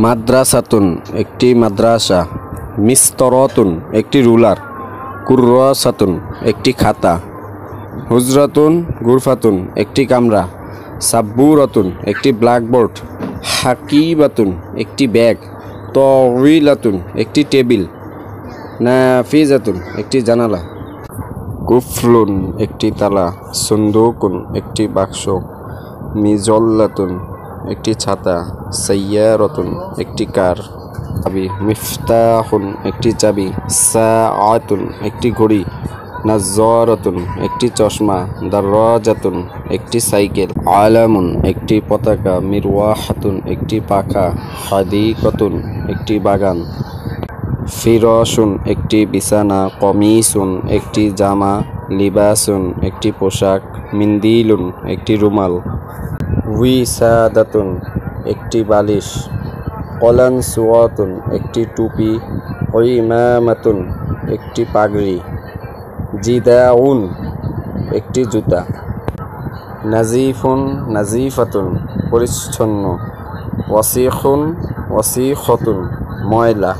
মাদ্রাসাতুন একটি মাদ্রাসা, মিস্তরাতুন একটি রুলার, কুররাসাতুন একটি খাতা, হুজরাতুন গুরফাতুন একটি কামরা, সাব্বুরাতুন একটি ব্ল্যাকবোর্ড, হাকিবাতুন একটি ব্যাগ, তাওয়িলাতুন একটি টেবিল, নাফিজাতুন একটি জানালা, কুফলুন একটি তালা, সুন্দুকুন একটি বাক্স, মিজল্লাতুন একটি ছাতা, সাইয়ারাতুন একটি কার, চাবি, মিফতাহুন একটি চাবি, সাআতুন একটি ঘড়ি, নাজ্জারাতুন একটি চশমা, দারাজাতুন একটি সাইকেল, আলামুন একটি পতাকা, মিরওয়াহাতুন একটি পাখা, হাদিকাতুন একটি বাগান, ফিরাশুন একটি বিছানা, কমিসুন একটি জামা, লিবাসুন একটি পোশাক, মিন্দিলুন একটি রুমাল, উইসাদাতুন একটি বালিশ, কলানসুয়াতুন একটি টুপি, ইমামাতুন একটি পাগড়ি, জিদাউন একটি জুতা, নাজিফুন নাজিফাতুন পরিচ্ছন্ন, ওয়াসিখুন ওয়াসিখতুন ময়লা।